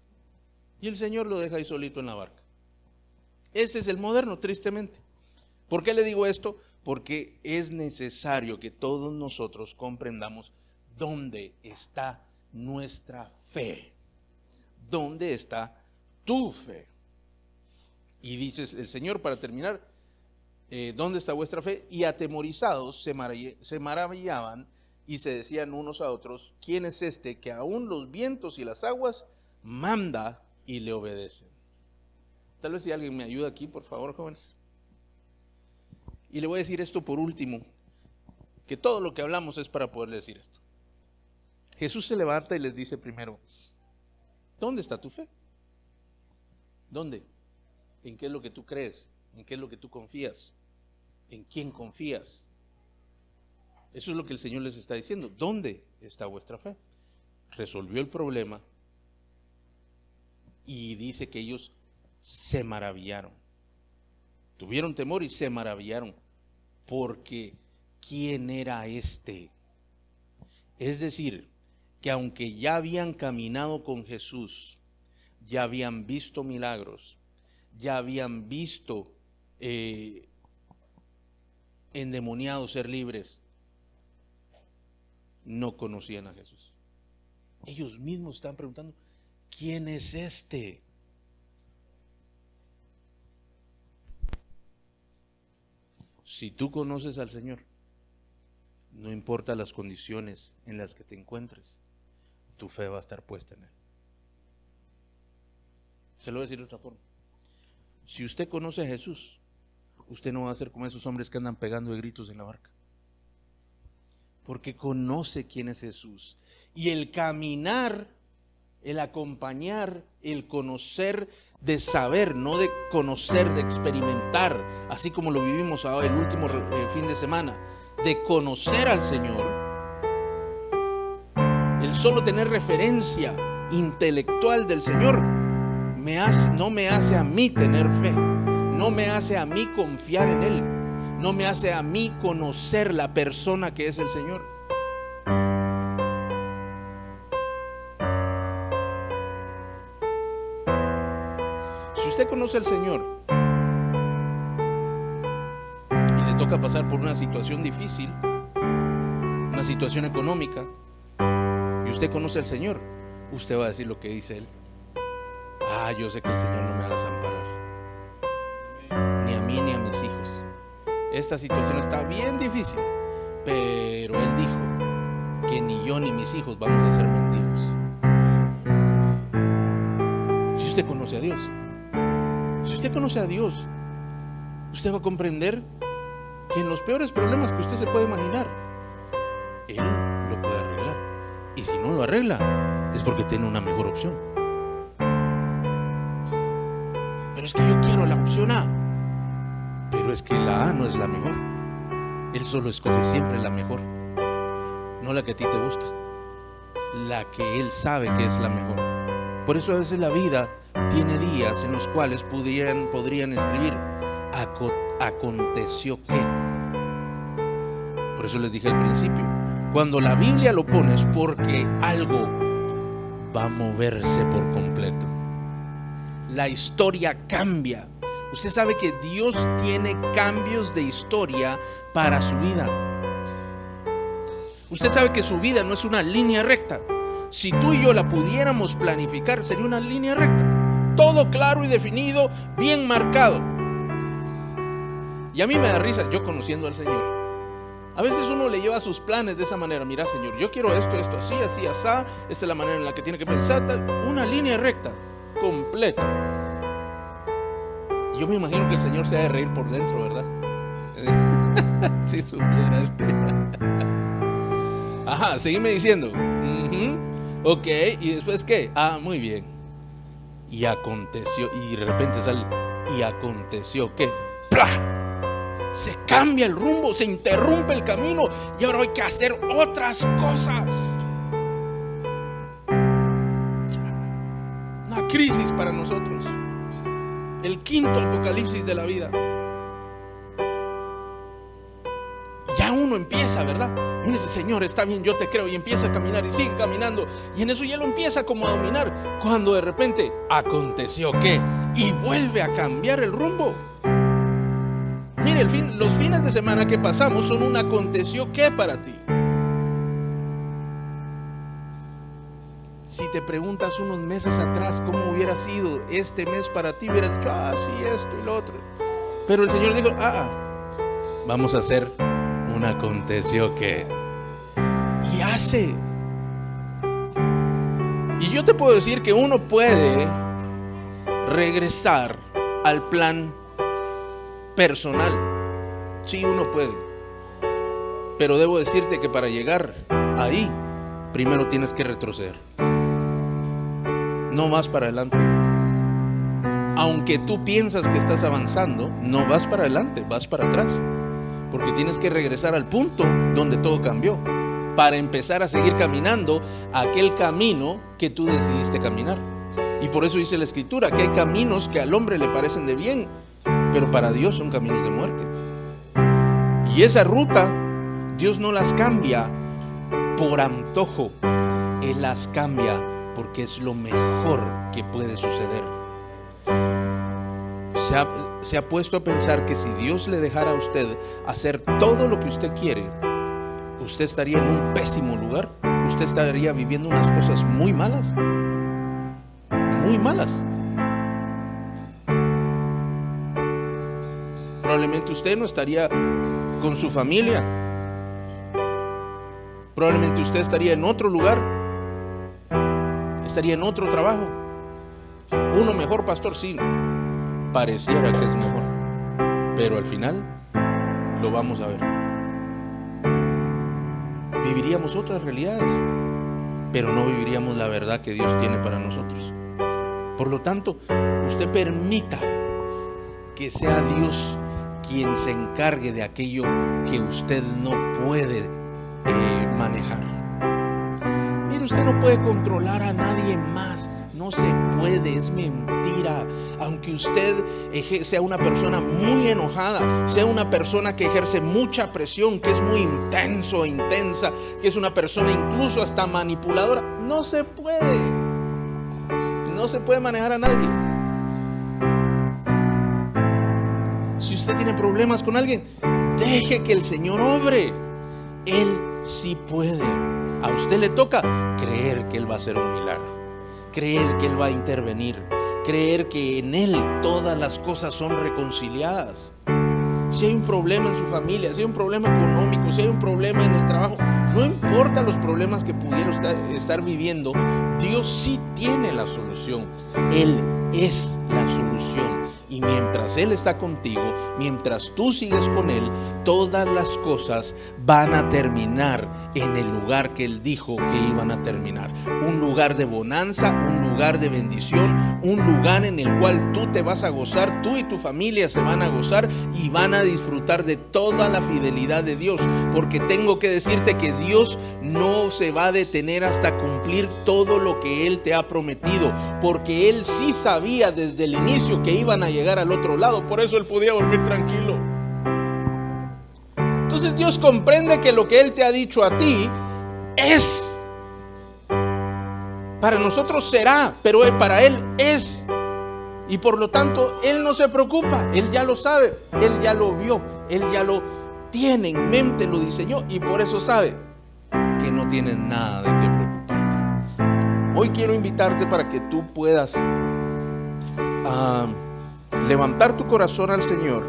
Y el Señor lo deja ahí solito en la barca. Ese es el moderno, tristemente. ¿Por qué le digo esto? Porque es necesario que todos nosotros comprendamos dónde está nuestra fe. ¿Dónde está tu fe? Y dice el Señor, para terminar, ¿dónde está vuestra fe? Y atemorizados se maravillaban y se decían unos a otros, ¿quién es este que aún los vientos y las aguas manda y le obedecen? Tal vez si alguien me ayuda aquí, por favor, jóvenes. Y le voy a decir esto por último, que todo lo que hablamos es para poder decir esto. Jesús se levanta y les dice primero, ¿dónde está tu fe? ¿Dónde? ¿En qué es lo que tú crees? ¿En qué es lo que tú confías? ¿En quién confías? Eso es lo que el Señor les está diciendo. ¿Dónde está vuestra fe? Resolvió el problema y dice que ellos se maravillaron. Tuvieron temor y se maravillaron porque ¿quién era este? Es decir, que aunque ya habían caminado con Jesús, ya habían visto milagros, ya habían visto endemoniados ser libres, no conocían a Jesús. Ellos mismos están preguntando, ¿quién es este? Si tú conoces al Señor, no importa las condiciones en las que te encuentres, tu fe va a estar puesta en Él. Se lo voy a decir de otra forma. Si usted conoce a Jesús, usted no va a ser como esos hombres que andan pegando de gritos en la barca. Porque conoce quién es Jesús. Y el caminar, el acompañar, el conocer, de saber, no de conocer, de experimentar, así como lo vivimos ahora el último fin de semana, de conocer al Señor, el solo tener referencia intelectual del Señor no me hace a mí tener fe, no me hace a mí confiar en Él, no me hace a mí conocer la persona que es el Señor. Si usted conoce al Señor y le toca pasar por una situación difícil, una situación económica, y usted conoce al Señor, usted va a decir lo que dice Él. Yo sé que el Señor no me va a desamparar, ni a mí ni a mis hijos. Esta situación está bien difícil, pero Él dijo que ni yo ni mis hijos vamos a ser mendigos. Si usted conoce a Dios, usted va a comprender que en los peores problemas que usted se puede imaginar, Él lo puede arreglar. Y si no lo arregla, es porque tiene una mejor opción. Pero es que yo quiero la opción A. Pero Pero es que la A no es la mejor. Él solo escoge siempre la mejor, no la que a ti te gusta, la que Él sabe que es la mejor. Por eso a veces la vida tiene días en los cuales podrían escribir aconteció que. Por eso les dije al principio, cuando la Biblia lo pone es porque algo va a moverse por completo. La historia cambia. Usted sabe que Dios tiene cambios de historia para su vida. Usted sabe que su vida no es una línea recta. Si tú y yo la pudiéramos planificar, sería una línea recta. Todo claro y definido, bien marcado. Y a mí me da risa, yo conociendo al Señor. A veces uno le lleva sus planes de esa manera. Mira, Señor, yo quiero esto, así, así, así. Esta es la manera en la que tiene que pensar. Una línea recta, completa. Yo me imagino que el Señor se ha de reír por dentro, ¿verdad? Si supiera Ajá, seguime diciendo. Ok, ¿y después qué? Muy bien. Y aconteció, y de repente sale, y aconteció que se cambia el rumbo, se interrumpe el camino y ahora hay que hacer otras cosas. Una crisis para nosotros. El quinto apocalipsis de la vida. Ya uno empieza, ¿verdad? Y uno dice, Señor, está bien, yo te creo. Y empieza a caminar y sigue caminando. Y en eso ya lo empieza como a dominar. Cuando de repente aconteció que, y vuelve a cambiar el rumbo. Mire, los fines de semana que pasamos son un aconteció que para ti. Si te preguntas unos meses atrás cómo hubiera sido este mes para ti, hubieras dicho, sí, esto y lo otro. Pero el Señor dijo, vamos a hacer un aconteció que. Y hace. Y yo te puedo decir que uno puede regresar al plan personal. Sí, uno puede. Pero debo decirte que para llegar ahí, primero tienes que retroceder. No vas para adelante. Aunque tú piensas que estás avanzando, no vas para adelante, vas para atrás. Porque tienes que regresar al punto donde todo cambió, para empezar a seguir caminando aquel camino que tú decidiste caminar. Y por eso dice la Escritura que hay caminos que al hombre le parecen de bien, pero para Dios son caminos de muerte. Y esa ruta Dios no las cambia por antojo, Él las cambia porque es lo mejor que puede suceder. Se ha puesto a pensar que si Dios le dejara a usted hacer todo lo que usted quiere, usted estaría en un pésimo lugar. Usted estaría viviendo unas cosas muy malas. Muy malas. Probablemente usted no estaría con su familia. Probablemente usted estaría en otro lugar. Estaría en otro trabajo. Uno mejor, pastor, sí. Pareciera que es mejor, pero al final lo vamos a ver. Viviríamos otras realidades, pero no viviríamos la verdad que Dios tiene para nosotros. Por lo tanto, usted permita que sea Dios quien se encargue de aquello que usted no puede manejar. Mire, usted no puede controlar a nadie más. No se puede, es mentira. Aunque usted sea una persona muy enojada, sea una persona que ejerce mucha presión, que es muy intenso, intensa, que es una persona incluso hasta manipuladora, no se puede. No se puede manejar a nadie. Si usted tiene problemas con alguien, deje que el Señor obre. Él sí puede. A usted le toca creer que Él va a hacer un milagro. Creer que Él va a intervenir, creer que en Él todas las cosas son reconciliadas. Si hay un problema en su familia, si hay un problema económico, si hay un problema en el trabajo, no importa los problemas que pudiera estar viviendo, Dios sí tiene la solución. Él es la solución. Y mientras Él está contigo, mientras tú sigues con Él, todas las cosas van a terminar en el lugar que Él dijo que iban a terminar. Un lugar de bonanza, un lugar de bendición, un lugar en el cual tú te vas a gozar, tú y tu familia se van a gozar y van a disfrutar de toda la fidelidad de Dios. Porque tengo que decirte que Dios no se va a detener hasta cumplir todo lo que Él te ha prometido, porque Él sí sabía desde el inicio que iban a llegar al otro lado, por eso Él podía dormir tranquilo. Entonces Dios comprende que lo que Él te ha dicho a ti es, para nosotros será, pero para Él es. Y por lo tanto Él no se preocupa, Él ya lo sabe, Él ya lo vio, Él ya lo tiene en mente, lo diseñó, y por eso sabe que no tienes nada de qué preocuparte. Hoy quiero invitarte para que tú puedas levantar tu corazón al Señor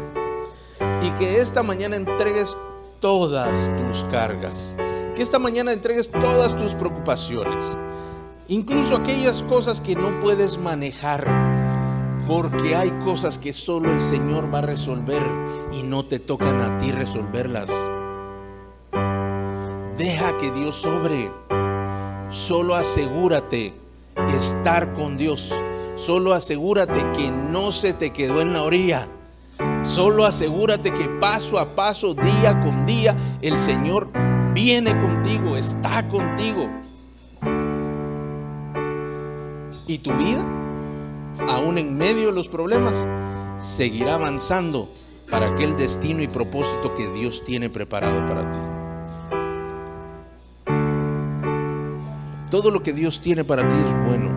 y que esta mañana entregues todas tus cargas, que esta mañana entregues todas tus preocupaciones, incluso aquellas cosas que no puedes manejar, porque hay cosas que solo el Señor va a resolver y no te tocan a ti resolverlas. Deja que Dios obre. Solo asegúrate estar con Dios. Solo asegúrate que no se te quedó en la orilla. Solo asegúrate que paso a paso, día con día, el Señor viene contigo, está contigo. Y tu vida, aún en medio de los problemas, seguirá avanzando para aquel destino y propósito que Dios tiene preparado para ti. Todo lo que Dios tiene para ti es bueno,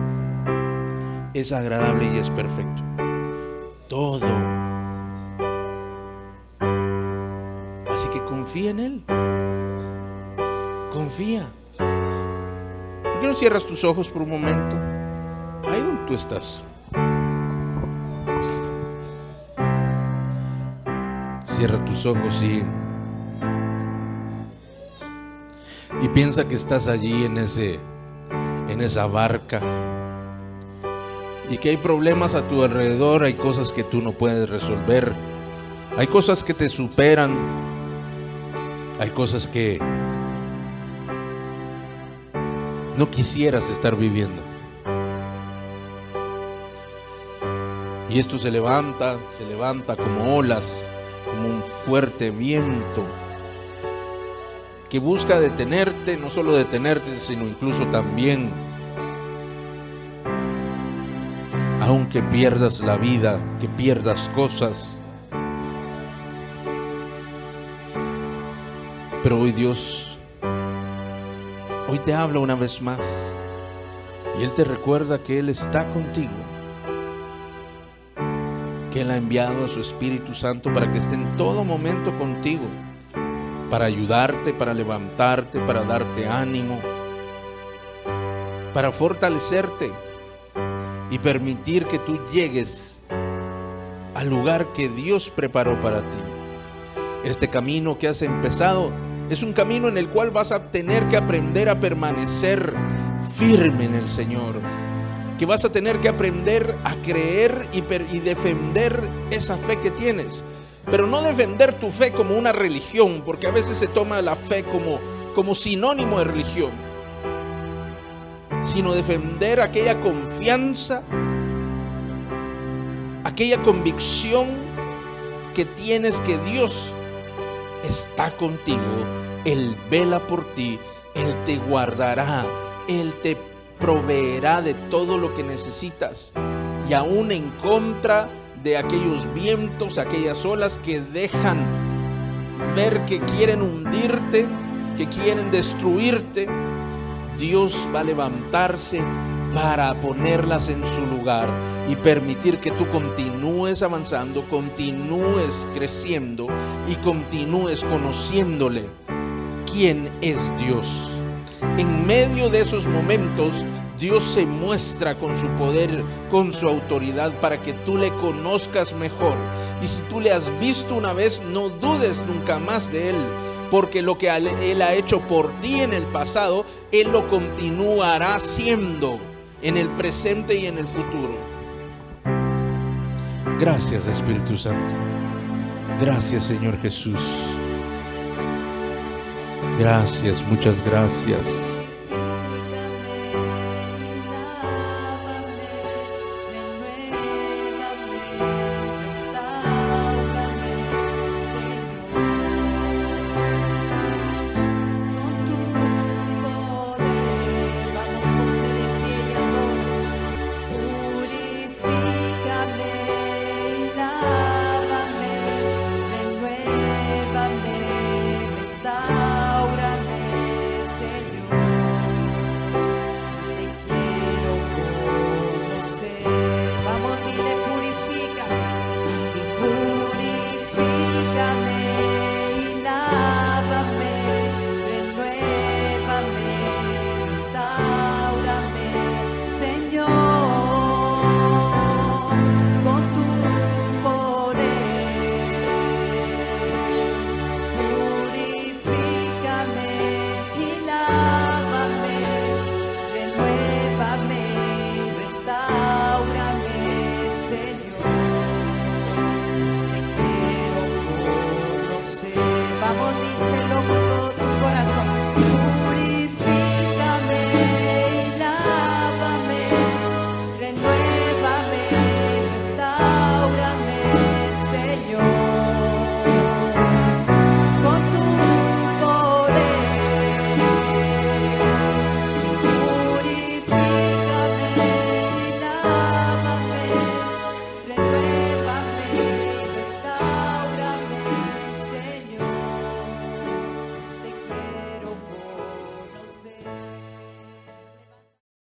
es agradable y es perfecto. Todo. Así que confía en Él. Confía. ¿Por qué no cierras tus ojos por un momento? Ahí donde tú estás. Cierra tus ojos y piensa que estás allí en esa barca y que hay problemas a tu alrededor, hay cosas que tú no puedes resolver, hay cosas que te superan, hay cosas que no quisieras estar viviendo. Y esto se levanta como olas, como un fuerte viento que busca detenerte, no solo detenerte, sino incluso también, aunque pierdas la vida, que pierdas cosas. Pero hoy Dios, hoy te habla una vez más y Él te recuerda que Él está contigo, que Él ha enviado a su Espíritu Santo para que esté en todo momento contigo, para ayudarte, para levantarte, para darte ánimo, para fortalecerte y permitir que tú llegues al lugar que Dios preparó para ti. Este camino que has empezado es un camino en el cual vas a tener que aprender a permanecer firme en el Señor, que vas a tener que aprender a creer y defender esa fe que tienes. Pero no defender tu fe como una religión, porque a veces se toma la fe como sinónimo de religión, sino defender aquella confianza, aquella convicción que tienes que Dios está contigo, Él vela por ti, Él te guardará, Él te proveerá de todo lo que necesitas, y aún en contra de aquellos vientos, aquellas olas que dejan ver que quieren hundirte, que quieren destruirte, Dios va a levantarse para ponerlas en su lugar y permitir que tú continúes avanzando, continúes creciendo y continúes conociéndole quién es Dios. En medio de esos momentos, Dios se muestra con su poder, con su autoridad, para que tú le conozcas mejor. Y si tú le has visto una vez, no dudes nunca más de Él, porque lo que Él ha hecho por ti en el pasado, Él lo continuará haciendo en el presente y en el futuro. Gracias, Espíritu Santo. Gracias, Señor Jesús. Gracias, muchas gracias.